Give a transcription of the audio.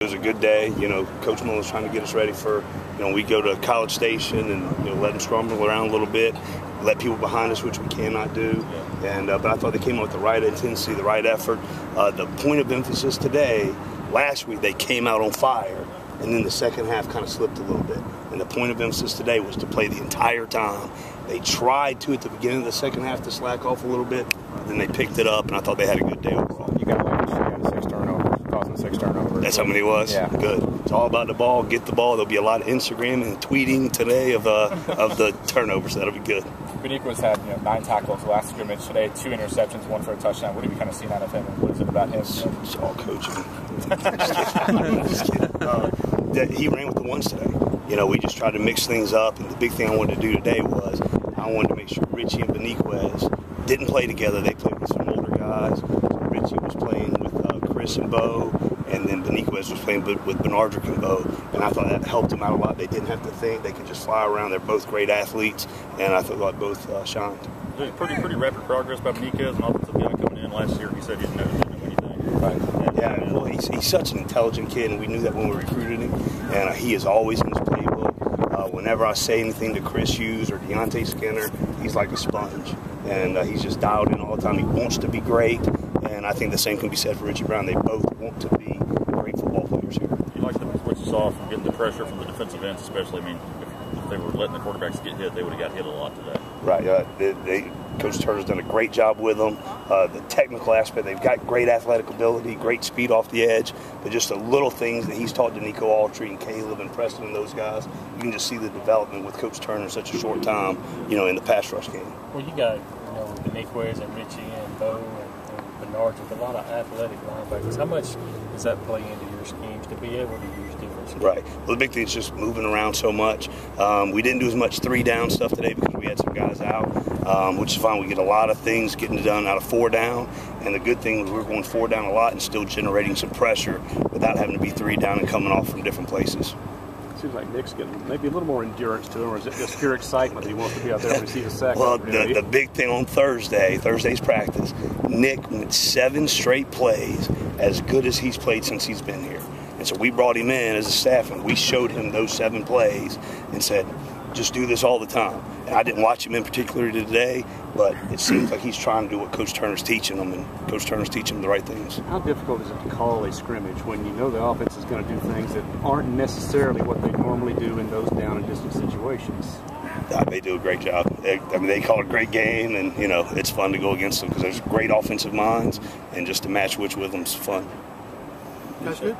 It was a good day. Coach Mullen's trying to get us ready for, we go to College Station and, let them scramble around a little bit, let people behind us, which we cannot do. And but I thought they came out with the right intensity, the right effort. The point of emphasis today, last week they came out on fire, and then the second half kind of slipped a little bit. And the point of emphasis today was to play the entire time. They tried to at the beginning of the second half to slack off a little bit, then they picked it up, and I thought they had a good day overall. You got like had 6 turnovers, causing 6 turnovers. That's how many it was? Yeah. Good. It's all about the ball. Get the ball. There'll be a lot of Instagram and tweeting today of the turnovers. So that'll be good. Beniqua's had 9 tackles last scrimmage today, 2 interceptions, 1 for a touchdown. What have you kind of seen out of him, and what is it about him? It's all coaching. Just kidding. He ran with the ones today. We just tried to mix things up, and the big thing I wanted to do today was I wanted to make sure Richie and Beniquez didn't play together. They played with some older guys. So Richie was playing with Chris and Bo, and then Beniquez was playing with Bernardrick and Bo, and I thought that helped them out a lot. They didn't have to think. They could just fly around. They're both great athletes, and I thought like both shined. Pretty rapid progress by Beniquez, an offensive guy coming in last year. He said he didn't know anything. Right. Yeah, well, he's such an intelligent kid, and we knew that when we recruited him, and he is always in his playbook. Whenever I say anything to Chris Hughes or Deontay Skinner, he's like a sponge, and he's just dialed in all the time. He wants to be great, and I think the same can be said for Richie Brown. They both want to be great football players here. You like what you saw from getting the pressure from the defensive ends, especially. I mean, if they were letting the quarterbacks get hit, they would have got hit a lot today. Right. Coach Turner's done a great job with them. The technical aspect, they've got great athletic ability, great speed off the edge, but just the little things that he's taught to Nico Autry and Caleb and Preston and those guys, you can just see the development with Coach Turner in such a short time, in the pass rush game. Well, you got, Beniquez and Richie and Bo and Bernard with a lot of athletic linebackers. How much does that play into your schemes to be able to use different schemes? Right. Well, the big thing is just moving around so much. We didn't do as much 3-down stuff today because we had some guys out, which is fine. We get a lot of things getting done out of 4-down, and the good thing was we're going 4-down a lot and still generating some pressure without having to be 3-down and coming off from different places. Seems like Nick's getting maybe a little more endurance to him, or is it just pure excitement that he wants to be out there and receive a sack? Well, the big thing on Thursday's practice, Nick went 7 straight plays as good as he's played since he's been here. And so we brought him in as a staff, and we showed him those 7 plays and said, just do this all the time. And I didn't watch him in particular today, but it seems like he's trying to do what Coach Turner's teaching him, and Coach Turner's teaching him the right things. How difficult is it to call a scrimmage when you know the offense is going to do things that aren't necessarily what they normally do in those down and distance situations? They do a great job. They call it a great game, and it's fun to go against them because there's great offensive minds, and just to match which with them is fun. That's good.